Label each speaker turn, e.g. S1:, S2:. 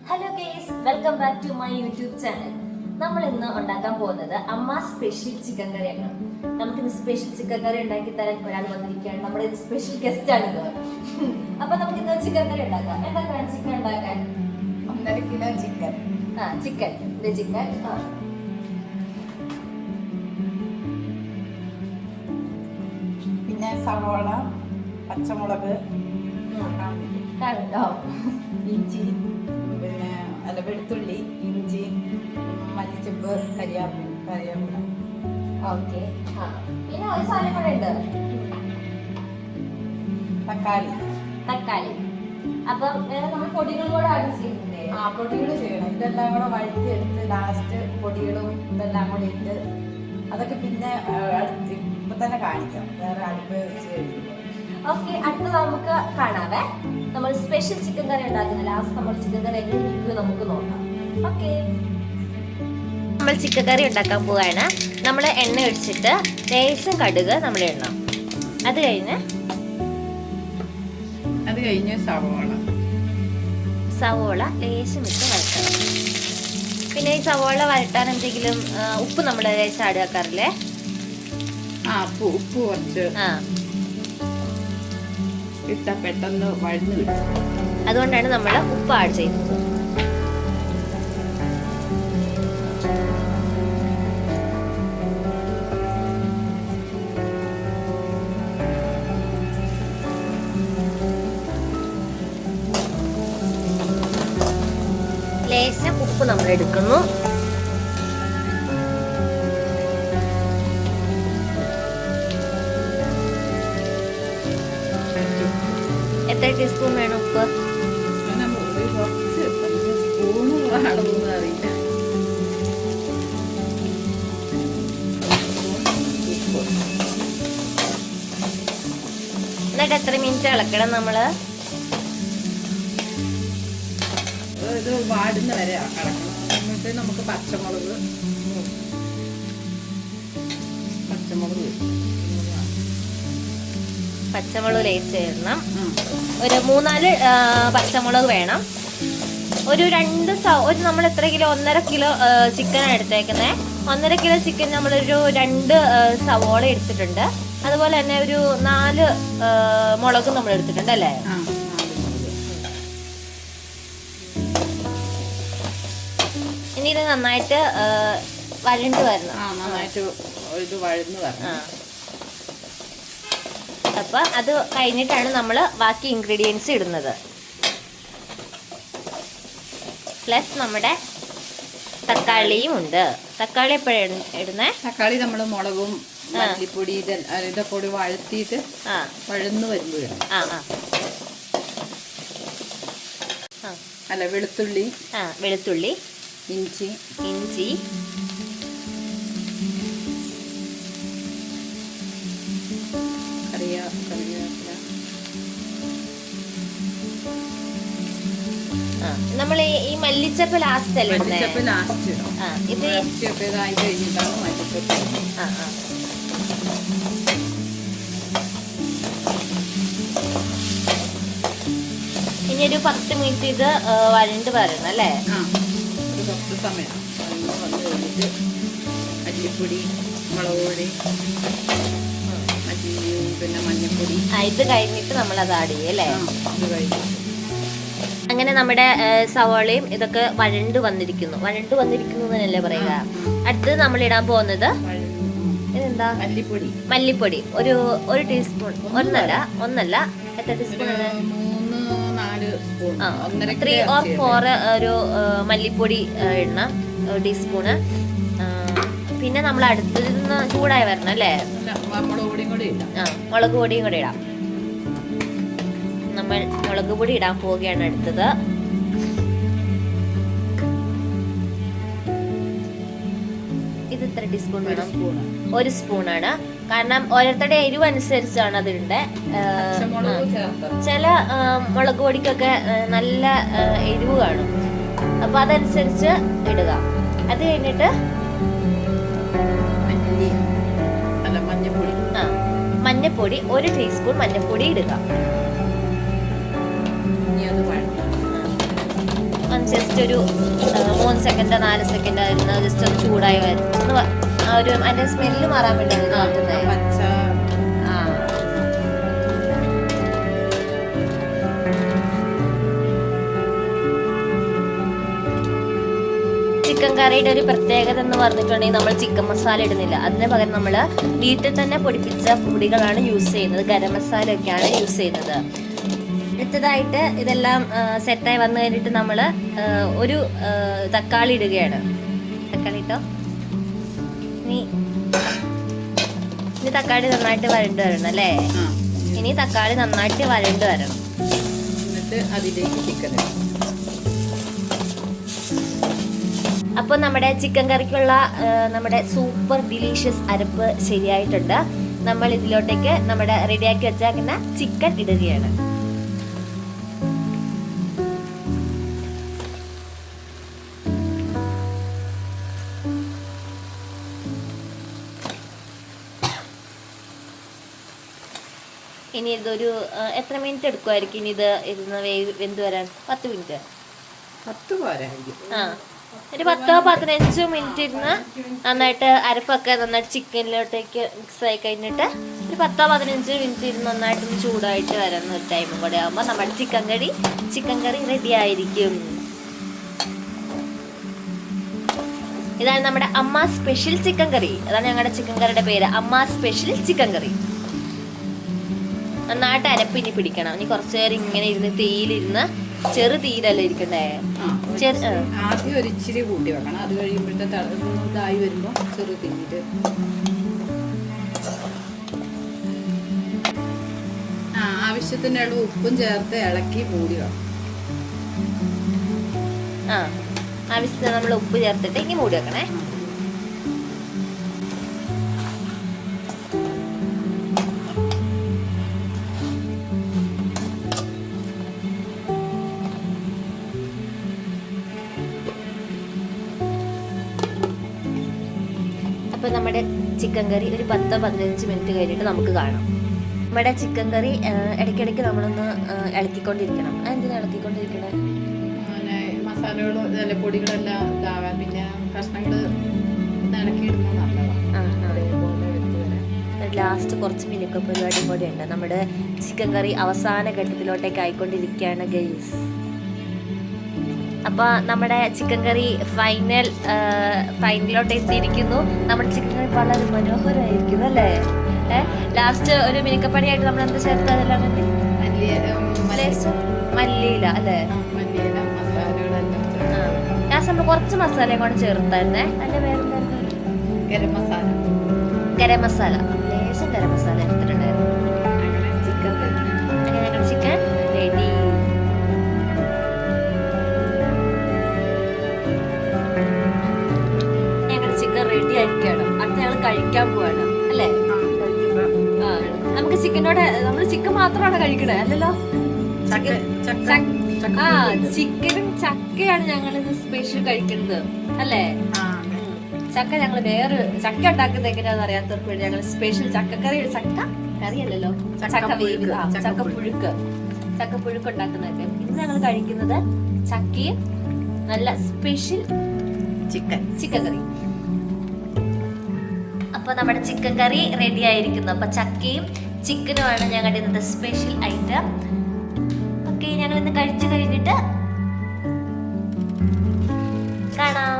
S1: Hello guys, welcome back to my YouTube channel. നമ്മൾ ഇന്ന് ഉണ്ടാക്കാൻ പോകുന്നത് അമ്മ സ്പെഷ്യൽ ചിക്കൻ കറിയാണ്. നമുക്കിന്ന് സ്പെഷ്യൽ ചിക്കൻ കറി ഉണ്ടാക്കി തരാൻ ഒരാൾ വന്നിരിക്കുകയാണ്. നമ്മുടെ സ്പെഷ്യൽ ഗസ്റ്റ് ആണിത്. അപ്പൊ നമുക്ക് ഇന്ന് ചിക്കൻ കറി ഉണ്ടാക്കാം. എന്തൊക്കെയാണ് ചിക്കൻ ഉണ്ടാക്കാൻ?
S2: 1.5 കിലോ ചിക്കൻ.
S1: ചിക്കൻ
S2: പിന്നെ സവോള, പച്ചമുളക്, ഇഞ്ചി, പിന്നെ വെളുത്തുള്ളി, ഇഞ്ചി, മല്ലിച്ചപ്പ്, കരിയാപ്പില.
S1: ഓക്കെ. പിന്നെ ഒരു സാധനം കൂടെ ഉണ്ട്, തക്കാളി. അപ്പം നമ്മൾ പൊടികൾ കൂടെ ആഡ് ചെയ്യുന്നില്ലേ?
S2: പൊടികൾ ചെയ്യണം. ഇതെല്ലാം കൂടെ വഴറ്റിയെടുത്ത് ലാസ്റ്റ് പൊടികളും ഇതെല്ലാം കൂടി ഇട്ട് അതൊക്കെ പിന്നെ ഇപ്പൊ തന്നെ കാണിക്കാം. വേറെ അടുപ്പ് വെച്ച് കഴിയുമ്പോൾ.
S1: ഓക്കെ, അടുത്ത നമുക്ക് കാണാവേ. നമ്മൾ സ്പെഷ്യൽ ചിക്കൻ കറി ഉണ്ടാക്കുന്ന ലാസ്റ്റ് നമ്മൾ ചിക്കൻ കറി എങ്ങനെ ഇരിക്കും നമുക്ക് നോക്കാം. ഓക്കെ, നമ്മൾ ചിക്കൻ കറി ഉണ്ടാക്കാൻ പോവാണ്. നമ്മൾ എണ്ണ ഒഴിച്ചിട്ട് ലേശം കടുക് നമ്മൾ ഇടണം. അത് കഴിഞ്ഞ് സവോള ലേശം ഇട്ട് വരട്ടണം. പിന്നെ ഈ സവോള വരട്ടാൻ എന്തെങ്കിലും ഉപ്പ് നമ്മൾ ലേശം ആഡ് ആക്കാറില്ലേ?
S2: ഉപ്പ് കുറച്ച് ഇട്ട പെട്ടെന്ന് വഴന്ന് കിട്ടും.
S1: അതുകൊണ്ടാണ് നമ്മൾ ഉപ്പ് ആഡ് ചെയ്യുന്നത്. ലേശം ഉപ്പ് നമ്മൾ എടുക്കുന്നു. എത്ര ടീസ്പൂൺ വേണം ഉപ്പ്? എന്നിട്ട് എത്ര മിനിറ്റ് ഇളക്കണം നമ്മള്?
S2: ഇത് വാടുന്ന വരെ ഇളക്കണം. എന്നിട്ട് നമുക്ക് പച്ചമുളക്
S1: ലേശം ഇടണം. ഒരു 3-4 പച്ചമുളക് വേണം. ഒരു നമ്മൾ എത്ര കിലോ? 1.5 കിലോ ചിക്കനാണ് എടുത്തേക്കുന്നത്. 1.5 കിലോ ചിക്കൻ നമ്മളൊരു 2 സവോള എടുത്തിട്ടുണ്ട്. അതുപോലെ തന്നെ ഒരു 4 മുളകും നമ്മൾ എടുത്തിട്ടുണ്ട് അല്ലേ? ഇനി ഇത് നന്നായിട്ട് വഴണ്ട് വരണം. അപ്പൊ അത് കഴിഞ്ഞിട്ടാണ് നമ്മൾ ബാക്കി ഇൻഗ്രീഡിയൻസ് ഇടുന്നത്. പ്ലസ് നമ്മുടെ തക്കാളിയും ഉണ്ട്. തക്കാളി എപ്പോഴും ഇടുന്നേ?
S2: തക്കാളി നമ്മൾ മുളകും മല്ലിപ്പൊടി ഇതൊക്കെ കൂടി വഴത്തിയിട്ട് വഴന്ന് വരുമ്പോഴും
S1: വെളുത്തുള്ളി,
S2: ഇഞ്ചി,
S1: നമ്മൾ ഈ മല്ലിച്ചപ്പ് ലാസ്റ്റ് അല്ലേ? ഇനി ഒരു 10 മിനിറ്റ് ഇത് വഴണ്ട് വരണം അല്ലേ?
S2: മല്ലിപ്പൊടി, മുളക് പൊടി, പിന്നെ മഞ്ഞൾപ്പൊടി.
S1: ഇത് കഴിഞ്ഞിട്ട് നമ്മൾ അത് ആഡ് ചെയ്യും അല്ലേ? അങ്ങനെ നമ്മുടെ സവാളയും ഇതൊക്കെ വഴണ്ട് വന്നിരിക്കുന്നു എന്നല്ലേ പറയുക. അടുത്തത് നമ്മൾ ഇടാൻ പോകുന്നത് ഇതെന്താ? മല്ലിപ്പൊടി. ഒരു ടീസ്പൂൺ. ഒന്നല്ല എത്ര ടീസ്പൂൺ? 3 or 4 ഒരു മല്ലിപ്പൊടി ഇടണം, ടീസ്പൂണ്. പിന്നെ നമ്മൾ അടുത്തത് ചൂടായി വരണം അല്ലേ? മുളക് പൊടിയും കൂടി ഇടാം. നമ്മൾ മുളക് പൊടി ഇടാൻ പോവുകയാണ് അടുത്തത്. ഇത് എത്ര ടീസ്പൂൺ വേണം? 1 സ്പൂണാണ്. കാരണം ഓരോരുത്തരുടെ എരിവ് അനുസരിച്ചാണ് അതിൻ്റെ. ചില മുളക് പൊടിക്കൊക്കെ നല്ല എരിവ് കാണും. അപ്പൊ അതനുസരിച്ച് ഇടുക. അത് കഴിഞ്ഞിട്ട് മഞ്ഞപ്പൊടി 1 ടീസ്പൂൺ മഞ്ഞപ്പൊടി ഇടുക. ജസ്റ്റ് ഒരു 3 സെക്കൻഡ് 4 സെക്കൻഡ് ആയിരുന്നു ജസ്റ്റ് ഒന്ന് ചൂടായി വരും ഒരു അതിന്റെ സ്മെല്ല് മാറാൻ വേണ്ടി
S2: പച്ച
S1: ചിക്കൻ കറിയുടെ ഒരു പ്രത്യേകത എന്ന് പറഞ്ഞിട്ടുണ്ടെങ്കിൽ നമ്മൾ ചിക്കൻ മസാല ഇടുന്നില്ല. അതിന് പകരം നമ്മൾ വീട്ടിൽ തന്നെ പൊടിപ്പിച്ച പൊടികളാണ് യൂസ് ചെയ്യുന്നത്. ഗരം മസാല ഒക്കെയാണ് യൂസ് ചെയ്യുന്നത്. അടുത്തതായിട്ട് ഇതെല്ലാം സെറ്റായി വന്നു കഴിഞ്ഞിട്ട് നമ്മൾ ഒരു തക്കാളി ഇടുകയാണ്. തക്കാളി ഇട്ടോ. ഇനി തക്കാളി നന്നായിട്ട് വരണ്ട് വരണം അല്ലേ? ഇനി തക്കാളി നന്നായിട്ട് വരണ്ട് വരണം.
S2: എന്നിട്ട് അതിലേക്ക് ചിക്കൻ ഇടും.
S1: അപ്പോൾ നമ്മുടെ ചിക്കൻ കറിക്കുള്ള നമ്മുടെ സൂപ്പർ ഡിലീഷ്യസ് അരപ്പ് ശരിയായിട്ടുണ്ട്. നമ്മൾ ഇതിലോട്ടേക്ക് നമ്മുടെ റെഡിയാക്കി വെച്ചാക്കുന്ന ചിക്കൻ ഇടുകയാണ്. ഇനി ഇതൊരു എത്ര മിനിറ്റ് എടുക്കുമായിരിക്കും ഇനി ഇരുന്ന് വെന്ത് വരാൻ? 10 മിനിറ്റ്
S2: 10 പോരായിരിക്കും.
S1: ആ, ഒരു 10-15 മിനിറ്റ് ഇരുന്ന് നന്നായിട്ട് അരപ്പൊക്കെ നന്നായിട്ട് ചിക്കനിലോട്ടേക്ക് മിക്സ് ആയി കഴിഞ്ഞിട്ട് ഒരു 10-15 മിനിറ്റ് ഇരുന്ന് നന്നായിട്ടൊന്ന് ചൂടായിട്ട് വരുന്ന ഒരു ടൈമും കൂടെ ആകുമ്പോൾ നമ്മുടെ ചിക്കൻ കറി റെഡി ആയിരിക്കും. ഇതാണ് നമ്മുടെ അമ്മ സ്പെഷ്യൽ ചിക്കൻ കറി. അതാണ് ഞങ്ങളുടെ ചിക്കൻ കറിയുടെ പേര്, അമ്മ സ്പെഷ്യൽ ചിക്കൻ കറി. നന്നായിട്ട് അരപ്പിനി പിടിക്കണം. ഇനി കുറച്ചു നേരം ഇങ്ങനെ ഇരുന്ന് തീയിലിരുന്ന്, ചെറു തീയിലല്ലേ ഇരിക്കണ്ടേ?
S2: ആദ്യം ഒരു ഇച്ചിരി കൂട്ടി വെക്കണം. അത് കഴിയുമ്പോഴത്തെ ഇതായി വരുമ്പോൾ ചെറു തീയില് ആവശ്യത്തിനുള്ള ഉപ്പും ചേർത്ത് ഇളക്കി മൂടി വെക്കണം.
S1: ആവശ്യത്തിന് നമ്മൾ ഉപ്പ് ചേർത്തിട്ട് ഇങ്ങനെ മൂടി വെക്കണേ. അപ്പോൾ നമ്മുടെ ചിക്കൻ കറി ഒരു 10-15 മിനിറ്റ് കഴിഞ്ഞിട്ട് നമുക്ക് കാണാം. നമ്മുടെ ചിക്കൻ കറി ഇടയ്ക്കിടയ്ക്ക് നമ്മളൊന്ന് ഇളക്കിക്കൊണ്ടിരിക്കണം. എന്തിനാ ഇളക്കിക്കൊണ്ടിരിക്കണേ?
S2: മസാലകളും നല്ല പൊടികളെല്ലാം ഇതാവാൻ, പിന്നെ കഷ്ണങ്ങൾ ഇളക്കിയിടുന്നത് നല്ലതാണ്.
S1: ലാസ്റ്റ് കുറച്ച് മിനുക്ക പരിപാടിയും കൂടെ ഉണ്ട്. നമ്മുടെ ചിക്കൻ കറി അവസാന ഘട്ടത്തിലോട്ടേക്ക് ആയിക്കൊണ്ടിരിക്കുകയാണ് ഗൈസ്. അപ്പോൾ നമ്മുടെ ചിക്കൻ കറി ഫൈനലിലോട്ട് എത്തിയിരിക്കുന്നു. നമ്മുടെ ചിക്കൻ കറി വളരെ മനോഹരമായിരിക്കും അല്ലേ? ലാസ്റ്റ് ഒരു മിനുക്കപ്പണിയായിട്ട് നമ്മൾ എന്ത് ചേർത്ത് അതെല്ലാം കണ്ടി മല്ലിയില അല്ലേ? ലാസ്റ്റ് നമ്മൾ കുറച്ച് മസാലയും കൂടെ ചേർത്തായിരുന്നേ. അതിന്റെ പേരെന്തായിരുന്നു?
S2: ഗരം മസാല.
S1: ലേശം ഗരം മസാല എടുത്തിട്ടുണ്ടായിരുന്നു. അങ്ങനെ ഞങ്ങളുടെ ചിക്കൻ റെഡി. ഞങ്ങളുടെ ചിക്കൻ റെഡി ആയിരിക്കുകയാണ്. അടുത്ത ഞങ്ങൾ കഴിക്കാൻ പോവാണ് അല്ലേ? നമുക്ക് ചിക്കനോട് നമ്മൾ ചിക്കൻ മാത്രമാണ് കഴിക്കണേ അല്ലല്ലോ? ചിക്കനും ചക്കയാണ് ഞങ്ങൾ ഇത് സ്പെഷ്യൽ കഴിക്കുന്നത് അല്ലേ? ചക്ക ഞങ്ങൾ വേറെ ചക്ക ഉണ്ടാക്കുന്നത് എങ്ങനെയാന്ന് അറിയാത്തവർക്ക് വേണ്ടി ഞങ്ങൾ സ്പെഷ്യൽ ചക്കക്കറി, ചക്ക കറി അല്ലല്ലോ, ചക്കപ്പുഴുക്ക് ഉണ്ടാക്കുന്നതൊക്കെ. ഇന്ന് ഞങ്ങൾ കഴിക്കുന്നത് ചക്കയും നല്ല സ്പെഷ്യൽ ചിക്കൻ കറി. അപ്പൊ നമ്മുടെ ചിക്കൻ കറി റെഡി ആയിരിക്കുന്നു. അപ്പൊ ചക്കയും ചിക്കനുമാണ് ഞങ്ങളുടെ ഇന്നത്തെ സ്പെഷ്യൽ ഐറ്റം. ഓക്കെ, ഞങ്ങൾ ഇന്ന് കഴിച്ചു കഴിഞ്ഞിട്ട് കാണാം.